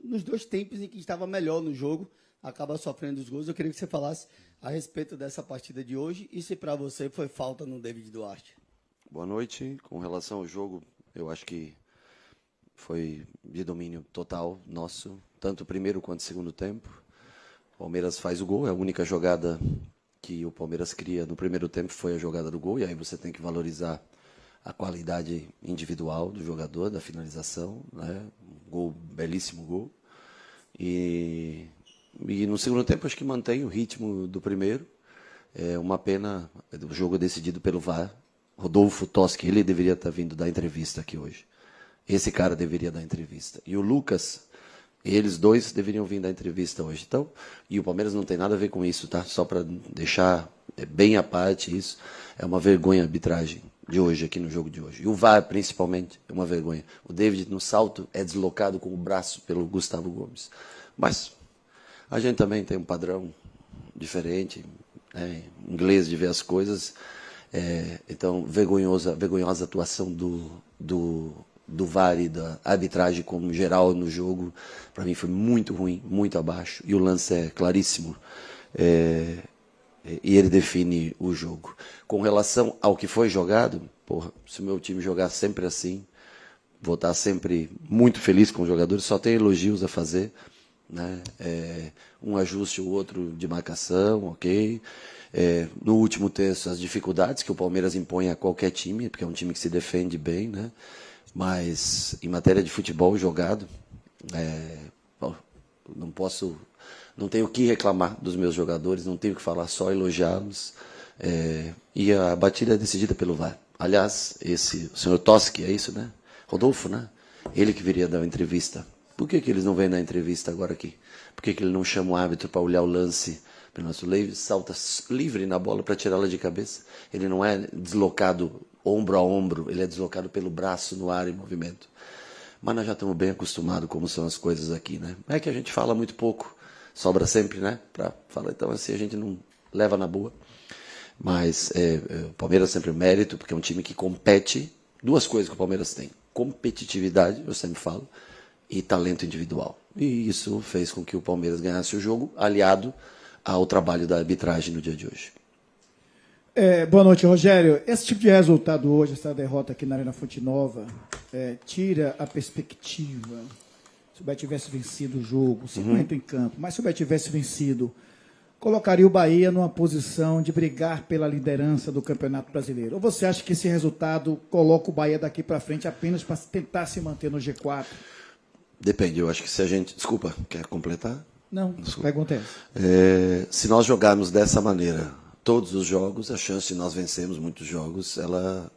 nos dois tempos em que estava melhor no jogo, acaba sofrendo os gols. Eu queria que você falasse a respeito dessa partida de hoje e se para você foi falta no David Duarte. Boa noite. Com relação ao jogo, eu acho que foi de domínio total nosso, tanto o primeiro quanto o segundo tempo. O Palmeiras faz o gol, é a única jogada que o Palmeiras cria no primeiro tempo foi a jogada do gol, e aí você tem que valorizar a qualidade individual do jogador, da finalização, né? Um gol, belíssimo gol. E no segundo tempo acho que mantém o ritmo do primeiro. É uma pena, o jogo decidido pelo VAR. Rodolfo Toschi, ele deveria estar vindo dar entrevista aqui hoje. Esse cara deveria dar entrevista. E o Lucas, eles dois deveriam vir dar entrevista hoje. Então, e o Palmeiras não tem nada a ver com isso, tá? Só para deixar bem à parte isso. É uma vergonha a arbitragem de hoje, aqui no jogo de hoje. E o VAR, principalmente, é uma vergonha. O David, no salto, é deslocado com o braço pelo Gustavo Gomes. Mas a gente também tem um padrão diferente, né, inglês de ver as coisas. Então, vergonhosa atuação do VAR e da arbitragem como geral no jogo. Para mim foi muito ruim, muito abaixo. E o lance é claríssimo. E ele define o jogo. Com relação ao que foi jogado, se o meu time jogar sempre assim, vou estar sempre muito feliz com os jogadores, só tem elogios a fazer, né? Um ajuste ou outro de marcação, ok. No último terço, as dificuldades que o Palmeiras impõe a qualquer time, porque é um time que se defende bem, né? Mas em matéria de futebol jogado, não tenho o que reclamar dos meus jogadores, não tenho o que falar, só elogiá-los. E a batida é decidida pelo VAR. Aliás, o senhor Toschi, é isso, né? Rodolfo, né? Ele que viria dar uma entrevista. Por que eles não vêm dar entrevista agora aqui? Por que ele não chama o árbitro para olhar o lance? O nosso Leite salta livre na bola para tirá-la de cabeça. Ele não é deslocado ombro a ombro, ele é deslocado pelo braço no ar em movimento. Mas nós já estamos bem acostumados como são as coisas aqui, né? É que a gente fala muito pouco, sobra sempre, né? Para falar, então assim a gente não leva na boa. Mas o Palmeiras sempre mérito, porque é um time que compete. Duas coisas que o Palmeiras tem: competitividade, eu sempre falo, e talento individual. E isso fez com que o Palmeiras ganhasse o jogo, aliado ao trabalho da arbitragem no dia de hoje. Boa noite, Rogério. Esse tipo de resultado hoje, essa derrota aqui na Arena Fonte Nova, tira a perspectiva. Se o Bahia tivesse vencido o jogo, 50 em campo, mas se o Bahia tivesse vencido, colocaria o Bahia numa posição de brigar pela liderança do Campeonato Brasileiro? Ou você acha que esse resultado coloca o Bahia daqui para frente apenas para tentar se manter no G4? Depende, eu acho que se a gente... Desculpa, quer completar? Não, desculpa. Pergunta é essa. Se nós jogarmos dessa maneira todos os jogos, a chance de nós vencermos muitos jogos,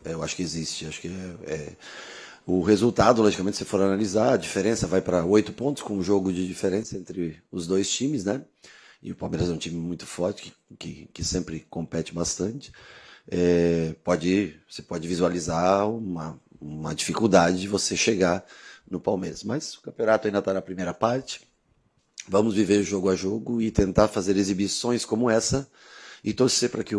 eu acho que existe. Acho que o resultado, logicamente, se for analisar, a diferença vai para 8 pontos, com um jogo de diferença entre os dois times, né? E o Palmeiras é um time muito forte, que sempre compete bastante. Você pode visualizar uma dificuldade de você chegar no Palmeiras. Mas o campeonato ainda está na primeira parte. Vamos viver jogo a jogo e tentar fazer exibições como essa e torcer para que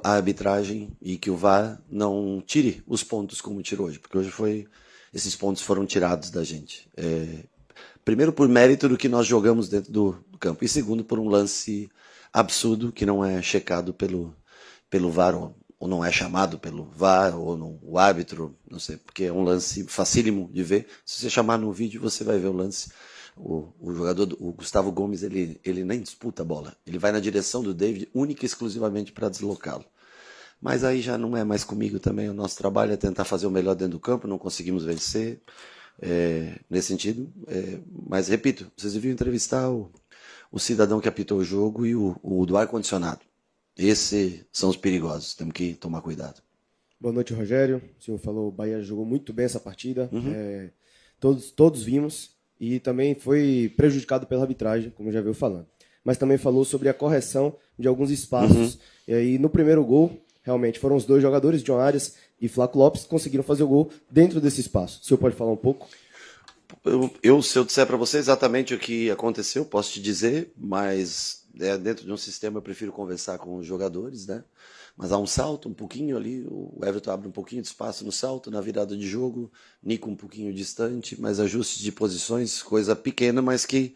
a arbitragem e que o VAR não tire os pontos como tirou hoje, porque hoje esses pontos foram tirados da gente. Primeiro, por mérito do que nós jogamos dentro do campo, e segundo, por um lance absurdo que não é checado pelo VAR, ou não é chamado pelo VAR, ou não, o árbitro, não sei, porque é um lance facílimo de ver. Se você chamar no vídeo, você vai ver o lance. O jogador, o Gustavo Gomes, ele nem disputa a bola. Ele vai na direção do David, única e exclusivamente para deslocá-lo. Mas aí já não é mais comigo também. O nosso trabalho é tentar fazer o melhor dentro do campo, não conseguimos vencer nesse sentido. Mas, repito, vocês deviam entrevistar o cidadão que apitou o jogo e o do ar-condicionado. Esses são os perigosos, temos que tomar cuidado. Boa noite, Rogério. O senhor falou, o Bahia jogou muito bem essa partida. Todos vimos. E também foi prejudicado pela arbitragem, como já veio falando. Mas também falou sobre a correção de alguns espaços. E aí, no primeiro gol, realmente foram os dois jogadores, John Arias e Flaco Lopes, que conseguiram fazer o gol dentro desse espaço. O senhor pode falar um pouco? Se eu disser para você exatamente o que aconteceu, posso te dizer, mas dentro de um sistema eu prefiro conversar com os jogadores, né? Mas há um salto, um pouquinho ali, o Everton abre um pouquinho de espaço no salto, na virada de jogo, Nico um pouquinho distante, mas ajustes de posições, coisa pequena, mas que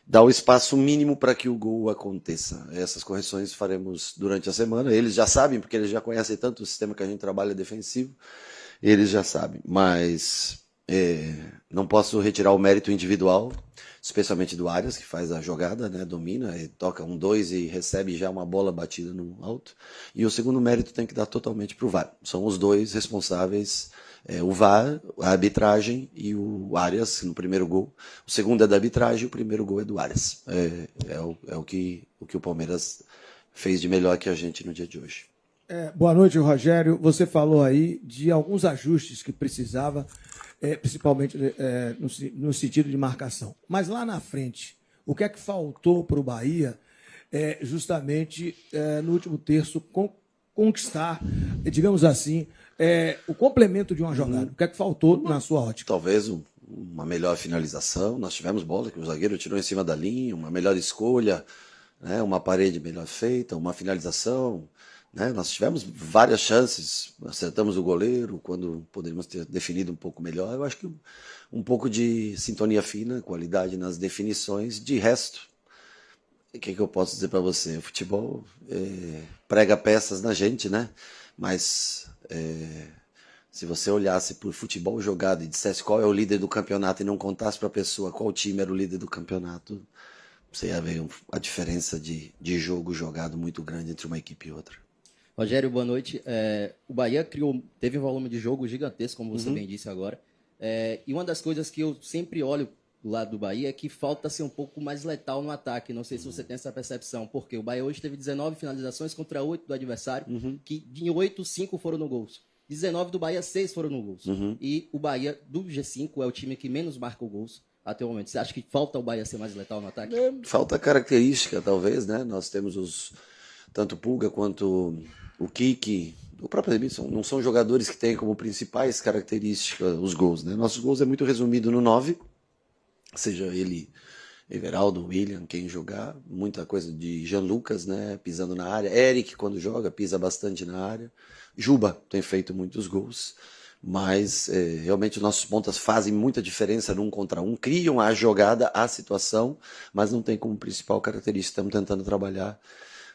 dá o espaço mínimo para que o gol aconteça. Essas correções faremos durante a semana. Eles já sabem, porque eles já conhecem tanto o sistema que a gente trabalha defensivo, eles já sabem. Mas não posso retirar o mérito individual, especialmente do Arias, que faz a jogada, né, domina, toca 1-2 e recebe já uma bola batida no alto. E o segundo mérito tem que dar totalmente para o VAR. São os dois responsáveis, o VAR, a arbitragem e o Arias no primeiro gol. O segundo é da arbitragem, o primeiro gol é do Arias. O que o Palmeiras fez de melhor que a gente no dia de hoje. Boa noite, Rogério. Você falou aí de alguns ajustes que precisava, principalmente no sentido de marcação. Mas lá na frente, o que é que faltou para o Bahia justamente no último terço conquistar, digamos assim, o complemento de uma jogada? O que é que faltou na sua ótica? Talvez uma melhor finalização. Nós tivemos bola que o zagueiro tirou em cima da linha, uma melhor escolha, né, uma parede melhor feita, uma finalização. Né? Nós tivemos várias chances, acertamos o goleiro quando poderíamos ter definido um pouco melhor. Eu acho que um pouco de sintonia fina, qualidade nas definições. De resto, o que eu posso dizer para você? O futebol prega peças na gente, né? Mas se você olhasse por futebol jogado e dissesse qual é o líder do campeonato e não contasse para a pessoa qual time era o líder do campeonato, você ia ver a diferença de jogo jogado muito grande entre uma equipe e outra. Rogério, boa noite. O Bahia teve um volume de jogo gigantesco, como você bem disse agora. E uma das coisas que eu sempre olho do lado do Bahia é que falta ser um pouco mais letal no ataque. Não sei se você tem essa percepção, porque o Bahia hoje teve 19 finalizações contra 8 do adversário, que de 8, 5 foram no gols. 19 do Bahia, 6 foram no gols. E o Bahia do G5 é o time que menos marca gols até o momento. Você acha que falta o Bahia ser mais letal no ataque? Falta característica, talvez, né? Nós temos tanto o Pulga quanto o Kiki, o próprio Edmilson, não são jogadores que têm como principais características os gols, né? Nossos gols é muito resumido no 9, seja ele Everaldo, William, quem jogar, muita coisa de Jean Lucas, né, pisando na área, Eric quando joga pisa bastante na área, Juba tem feito muitos gols, mas realmente os nossos pontas fazem muita diferença no 1 contra 1, criam a jogada, a situação, mas não tem como principal característica. Estamos tentando trabalhar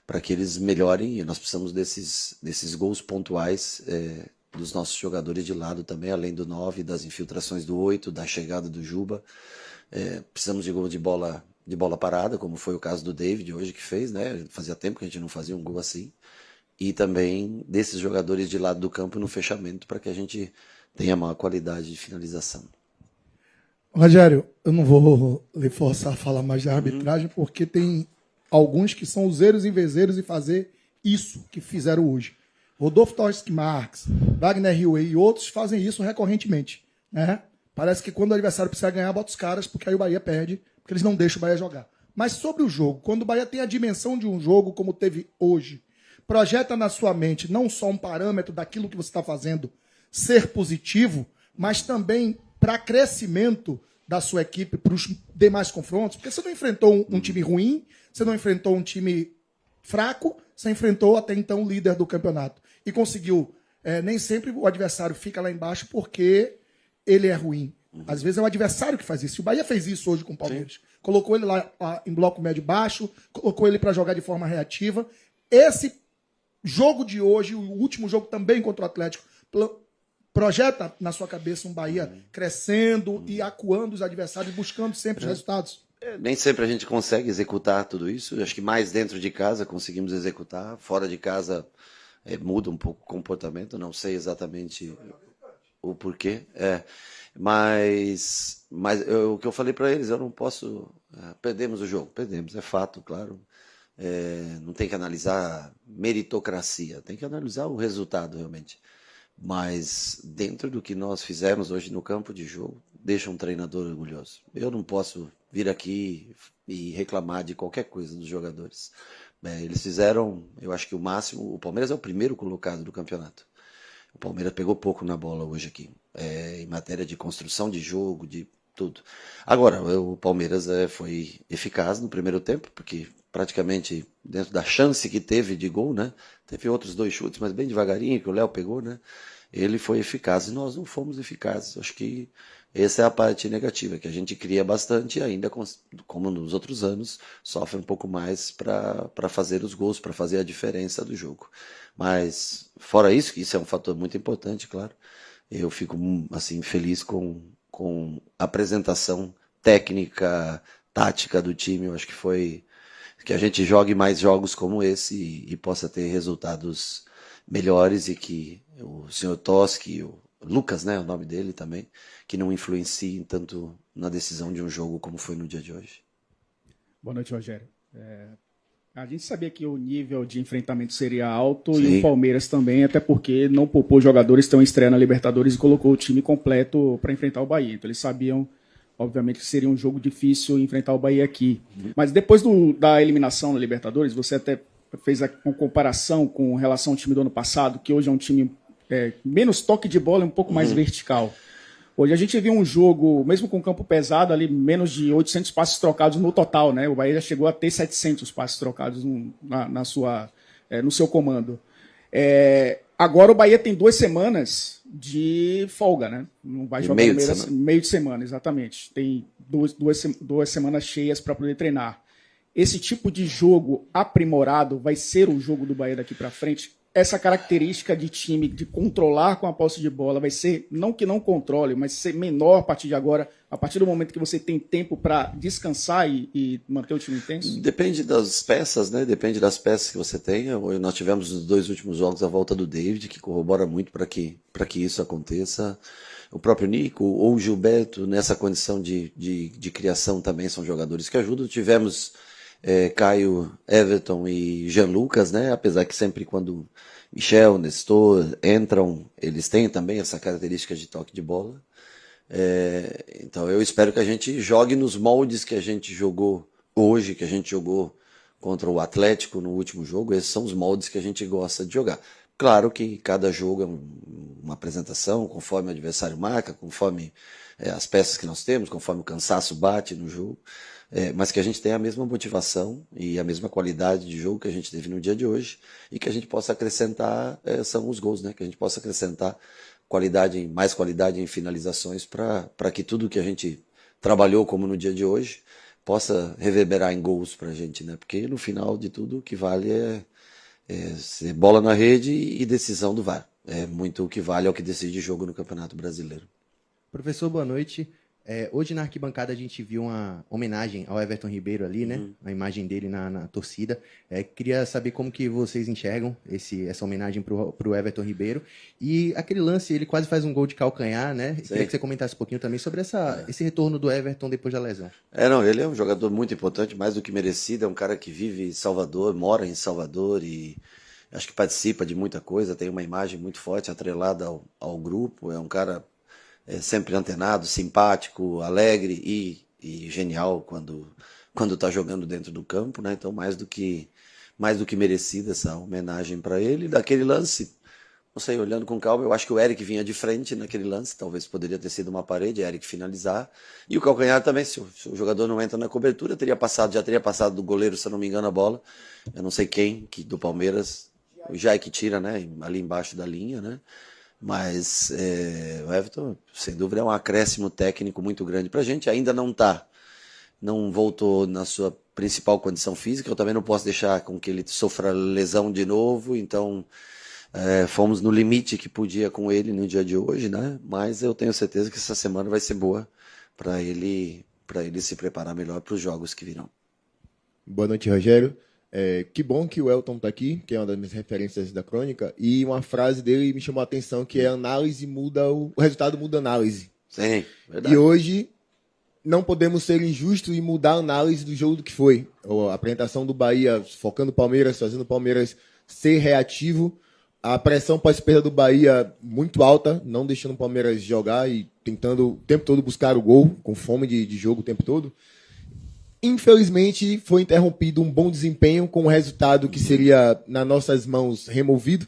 para que eles melhorem, e nós precisamos desses gols pontuais dos nossos jogadores de lado também, além do 9, das infiltrações do 8, da chegada do Juba. Precisamos de gol de bola parada, como foi o caso do David hoje que fez, né? Fazia tempo que a gente não fazia um gol assim. E também desses jogadores de lado do campo no fechamento, para que a gente tenha maior qualidade de finalização. Rogério, eu não vou lhe forçar a falar mais da arbitragem, porque tem alguns que são useiros e vezeiros e fazer isso que fizeram hoje. Rodolfo Torres Marques, Wagner Rio e outros fazem isso recorrentemente. Né? Parece que quando o adversário precisa ganhar, bota os caras, porque aí o Bahia perde, porque eles não deixam o Bahia jogar. Mas sobre o jogo, quando o Bahia tem a dimensão de um jogo, como teve hoje, projeta na sua mente não só um parâmetro daquilo que você está fazendo ser positivo, mas também para crescimento da sua equipe para os demais confrontos, porque você não enfrentou um time ruim, você não enfrentou um time fraco, você enfrentou até então o líder do campeonato. E conseguiu. Nem sempre o adversário fica lá embaixo porque ele é ruim. Às vezes é o adversário que faz isso. O Bahia fez isso hoje com o Palmeiras. Sim. Colocou ele lá em bloco médio-baixo, colocou ele para jogar de forma reativa. Esse jogo de hoje, o último jogo também contra o Atlético, projeta na sua cabeça um Bahia crescendo e acuando os adversários, buscando sempre os resultados. Nem sempre a gente consegue executar tudo isso. Acho que mais dentro de casa conseguimos executar. Fora de casa muda um pouco o comportamento. Não sei exatamente o porquê. Mas o que eu falei para eles, eu não posso... perdemos o jogo. Perdemos, é fato, claro. Não tem que analisar meritocracia. Tem que analisar o resultado, realmente. Mas dentro do que nós fizemos hoje no campo de jogo, deixa um treinador orgulhoso. Eu não posso vir aqui e reclamar de qualquer coisa dos jogadores. Eles fizeram, eu acho que o máximo. O Palmeiras é o primeiro colocado do campeonato. O Palmeiras pegou pouco na bola hoje aqui, em matéria de construção de jogo, de tudo. Agora, o Palmeiras foi eficaz no primeiro tempo, porque praticamente dentro da chance que teve de gol, né? Teve outros 2 chutes, mas bem devagarinho, que o Léo pegou, né? Ele foi eficaz e nós não fomos eficazes. Acho que essa é a parte negativa, que a gente cria bastante e ainda, como nos outros anos, sofre um pouco mais para fazer os gols, para fazer a diferença do jogo. Mas, fora isso, que isso é um fator muito importante, claro, eu fico assim, feliz com a apresentação técnica, tática do time. Eu acho que foi que a gente jogue mais jogos como esse e possa ter resultados melhores e que o senhor Toski, o Lucas, né, o nome dele também, que não influenciem tanto na decisão de um jogo como foi no dia de hoje. Boa noite, Rogério. A gente sabia que o nível de enfrentamento seria alto. Sim. E o Palmeiras também, até porque não poupou jogadores que estão em estreia na Libertadores e colocou o time completo para enfrentar o Bahia. Então eles sabiam, obviamente, que seria um jogo difícil enfrentar o Bahia aqui. Mas depois da eliminação na Libertadores, você até fez uma comparação com relação ao time do ano passado, que hoje é um time menos toque de bola e um pouco mais vertical. Hoje a gente viu um jogo, mesmo com campo pesado, ali menos de 800 passes trocados no total, né? O Bahia já chegou a ter 700 passes trocados no seu comando. Agora o Bahia tem 2 semanas de folga, né? Não vai jogar meio de semana, exatamente. Tem duas semanas cheias para poder treinar. Esse tipo de jogo aprimorado vai ser o jogo do Bahia daqui para frente. Essa característica de time de controlar com a posse de bola vai ser, não que não controle, mas ser menor a partir de agora, a partir do momento que você tem tempo para descansar e manter o time intenso? Depende das peças, né? Depende das peças que você tenha. Nós tivemos nos 2 últimos jogos a volta do David, que corrobora muito para que isso aconteça. O próprio Nico ou o Gilberto, nessa condição de criação, também são jogadores que ajudam. Tivemos Caio, Everton e Jean Lucas, né? Apesar que sempre quando Michel, Nestor entram, eles têm também essa característica de toque de bola. Então eu espero que a gente jogue nos moldes que a gente jogou hoje, que a gente jogou contra o Atlético no último jogo. Esses são os moldes que a gente gosta de jogar. Claro que cada jogo é uma apresentação, conforme o adversário marca, conforme as peças que nós temos, conforme o cansaço bate no jogo. Mas que a gente tenha a mesma motivação e a mesma qualidade de jogo que a gente teve no dia de hoje e que a gente possa acrescentar, são os gols, né? Que a gente possa acrescentar mais qualidade em finalizações para que tudo que a gente trabalhou como no dia de hoje possa reverberar em gols para a gente, né? Porque no final de tudo o que vale é ser bola na rede e decisão do VAR. É muito o que vale, é o que decide jogo no Campeonato Brasileiro. Professor, boa noite. Hoje na arquibancada a gente viu uma homenagem ao Everton Ribeiro ali, né? A imagem dele na torcida. Queria saber como que vocês enxergam essa homenagem pro Everton Ribeiro. E aquele lance, ele quase faz um gol de calcanhar, né? Queria que você comentasse um pouquinho também sobre esse retorno do Everton depois da lesão. Não, ele é um jogador muito importante, mais do que merecido. É um cara que vive em Salvador, mora em Salvador e acho que participa de muita coisa. Tem uma imagem muito forte atrelada ao grupo. É um cara sempre antenado, simpático, alegre e genial quando está jogando dentro do campo, né? Então mais do que merecida essa homenagem para ele. Daquele lance, não sei, olhando com calma, eu acho que o Eric vinha de frente naquele lance, talvez poderia ter sido uma parede, Eric finalizar, e o calcanhar também, se o jogador não entra na cobertura, já teria passado do goleiro, se eu não me engano, a bola. Eu não sei quem do Palmeiras, o Jai que tira, né? Ali embaixo da linha, né? Mas o Everton, sem dúvida, é um acréscimo técnico muito grande para a gente. Ainda não voltou na sua principal condição física. Eu também não posso deixar com que ele sofra lesão de novo. Então, fomos no limite que podia com ele no dia de hoje, né? Mas eu tenho certeza que essa semana vai ser boa para ele se preparar melhor para os jogos que virão. Boa noite, Rogério. Que bom que o Elton está aqui, que é uma das minhas referências da crônica, e uma frase dele me chamou a atenção, que é análise muda o resultado muda a análise. Sim, verdade. E hoje não podemos ser injustos e mudar a análise do jogo do que foi. A apresentação do Bahia, focando o Palmeiras, fazendo o Palmeiras ser reativo, a pressão pós-perda do Bahia muito alta, não deixando o Palmeiras jogar e tentando o tempo todo buscar o gol, com fome de jogo o tempo todo. Infelizmente, foi interrompido um bom desempenho com um resultado que seria, nas nossas mãos, removido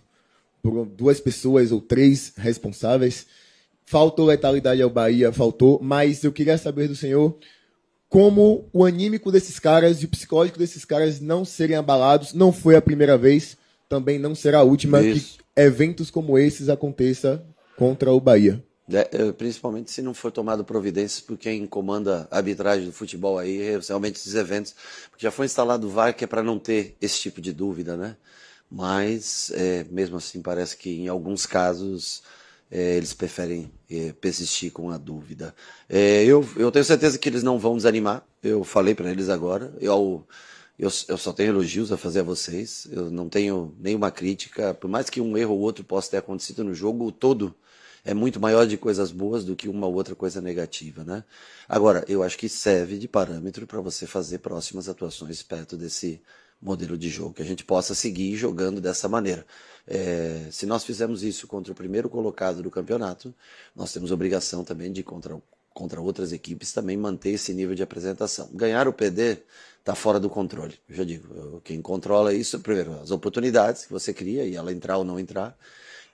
por 2 pessoas ou 3 responsáveis. Faltou letalidade ao Bahia, faltou, mas eu queria saber do senhor como o anímico desses caras e o psicológico desses caras não serem abalados. Não foi a primeira vez, também não será a última Isso. que eventos como esses aconteça contra o Bahia. Principalmente se não for tomado providências por quem comanda a arbitragem do futebol aí, realmente esses eventos, porque já foi instalado o VAR que é para não ter esse tipo de dúvida, né? Mas mesmo assim parece que em alguns casos eles preferem persistir com a dúvida. Eu tenho certeza que eles não vão desanimar, eu falei para eles agora, eu só tenho elogios a fazer a vocês, eu não tenho nenhuma crítica, por mais que um erro ou outro possa ter acontecido no jogo, o todo é muito maior de coisas boas do que uma ou outra coisa negativa, né? Agora, eu acho que serve de parâmetro para você fazer próximas atuações perto desse modelo de jogo, que a gente possa seguir jogando dessa maneira. Se nós fizermos isso contra o primeiro colocado do campeonato, nós temos obrigação também de, contra outras equipes, também manter esse nível de apresentação. Ganhar ou perder está fora do controle. Eu já digo, quem controla isso, primeiro, as oportunidades que você cria, e ela entrar ou não entrar,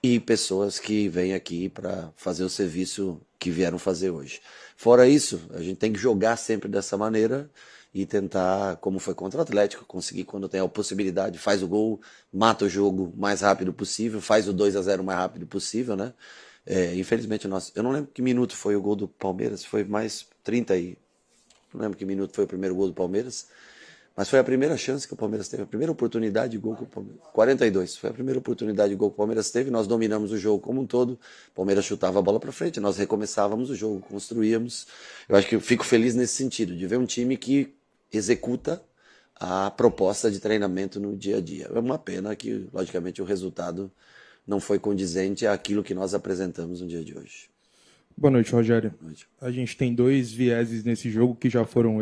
e pessoas que vêm aqui para fazer o serviço que vieram fazer hoje. Fora isso, a gente tem que jogar sempre dessa maneira e tentar, como foi contra o Atlético, conseguir quando tem a possibilidade, faz o gol, mata o jogo o mais rápido possível, faz o 2-0 o mais rápido possível, né? Infelizmente, eu não lembro que minuto foi o gol do Palmeiras, foi mais 30 aí. Não lembro que minuto foi o primeiro gol do Palmeiras. Mas foi a primeira chance que o Palmeiras teve, a primeira oportunidade de gol que o Palmeiras... 42, foi a primeira oportunidade de gol que o Palmeiras teve, nós dominamos o jogo como um todo, o Palmeiras chutava a bola para frente, nós recomeçávamos o jogo, construíamos. Eu acho que eu fico feliz nesse sentido, de ver um time que executa a proposta de treinamento no dia a dia. É uma pena que, logicamente, o resultado não foi condizente àquilo que nós apresentamos no dia de hoje. Boa noite, Rogério. Boa noite. A gente tem dois vieses nesse jogo que já foram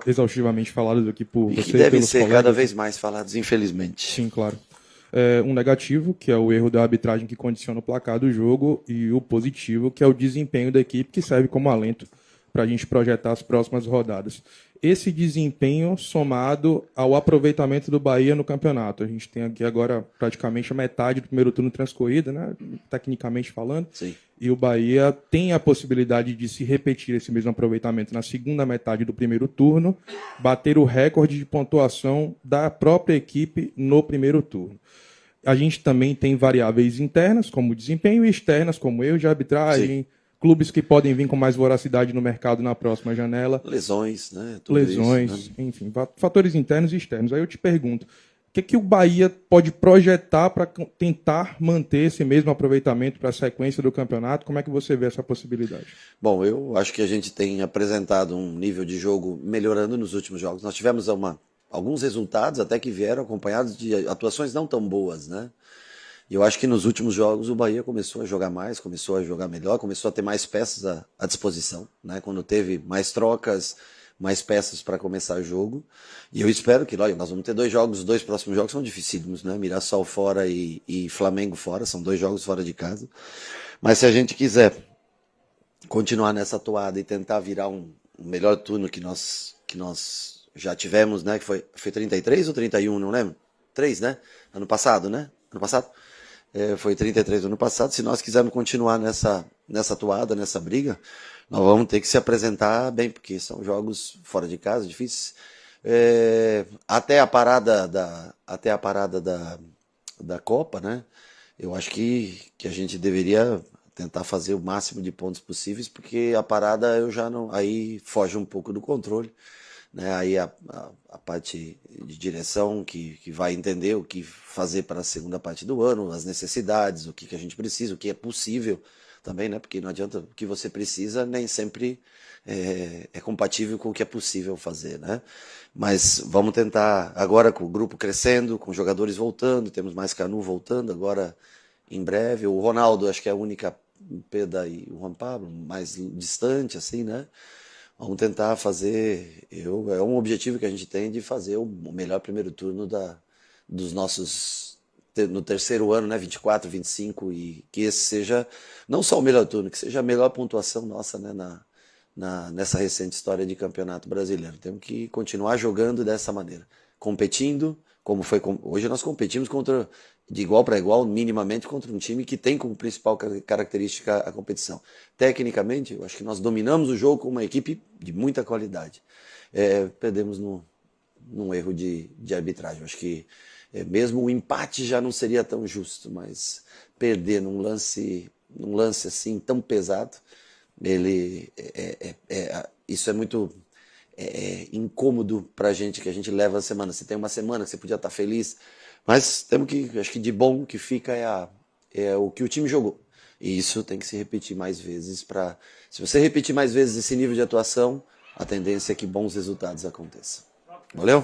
exaustivamente falados aqui por E você que e devem pelos ser colegas. cada vez mais falados, infelizmente. Sim, claro. Um negativo, que é o erro da arbitragem que condiciona o placar do jogo, e o positivo, que é o desempenho da equipe, que serve como alento para a gente projetar as próximas rodadas. Esse desempenho somado ao aproveitamento do Bahia no campeonato. A gente tem aqui agora praticamente a metade do primeiro turno transcorrida, né? Tecnicamente falando. Sim. E o Bahia tem a possibilidade de se repetir esse mesmo aproveitamento na segunda metade do primeiro turno, bater o recorde de pontuação da própria equipe no primeiro turno. A gente também tem variáveis internas, como desempenho, e externas, como erro de arbitragem, clubes que podem vir com mais voracidade no mercado na próxima janela. Lesões, né? Tudo Lesões, isso, né? enfim, fatores internos e externos. Aí eu te pergunto, o que o Bahia pode projetar para tentar manter esse mesmo aproveitamento para a sequência do campeonato? Como é que você vê essa possibilidade? Bom, eu acho que a gente tem apresentado um nível de jogo melhorando nos últimos jogos. Nós tivemos alguns resultados até que vieram acompanhados de atuações não tão boas, né? E eu acho que nos últimos jogos o Bahia começou a jogar mais, começou a jogar melhor, começou a ter mais peças à disposição, né? Quando teve mais trocas, mais peças para começar o jogo. E eu espero que, lógico, nós vamos ter 2 jogos, os 2 próximos jogos são dificílimos, né? Mirassol fora e Flamengo fora, são 2 jogos fora de casa. Mas se a gente quiser continuar nessa toada e tentar virar um melhor turno que nós já tivemos, né? Que foi 33 ou 31, não lembro? 3, né? Ano passado, né? Ano passado? Foi 33 ano passado. Se nós quisermos continuar nessa toada, nessa briga, nós vamos ter que se apresentar bem, porque são jogos fora de casa, difíceis. Até a parada da Copa, né? Eu acho que a gente deveria tentar fazer o máximo de pontos possíveis, porque a parada eu já não, aí foge um pouco do controle, né? Aí a parte de direção que vai entender o que fazer para a segunda parte do ano, as necessidades, o que a gente precisa, o que é possível também, né? Porque não adianta, o que você precisa nem sempre é compatível com o que é possível fazer, né? Mas vamos tentar, agora com o grupo crescendo, com jogadores voltando, temos mais Canu voltando agora em breve, o Ronaldo acho que é a única perda, e o Juan Pablo mais distante, assim, né? Vamos tentar fazer, é um objetivo que a gente tem de fazer o melhor primeiro turno dos nossos, no terceiro ano, né, 24, 25, e que esse seja não só o melhor turno, que seja a melhor pontuação nossa, né, nessa recente história de campeonato brasileiro. Temos que continuar jogando dessa maneira, competindo, como foi hoje nós competimos de igual para igual, minimamente, contra um time que tem como principal característica a competição. Tecnicamente, eu acho que nós dominamos o jogo com uma equipe de muita qualidade. perdemos num erro de arbitragem. Acho que mesmo o empate já não seria tão justo, mas perder num lance assim tão pesado, isso é muito incômodo pra gente, que a gente leva a semana. Você tem uma semana que você podia estar feliz, mas acho que de bom que fica é o que o time jogou. E isso tem que se repetir mais vezes. Se você repetir mais vezes esse nível de atuação, a tendência é que bons resultados aconteçam. Valeu?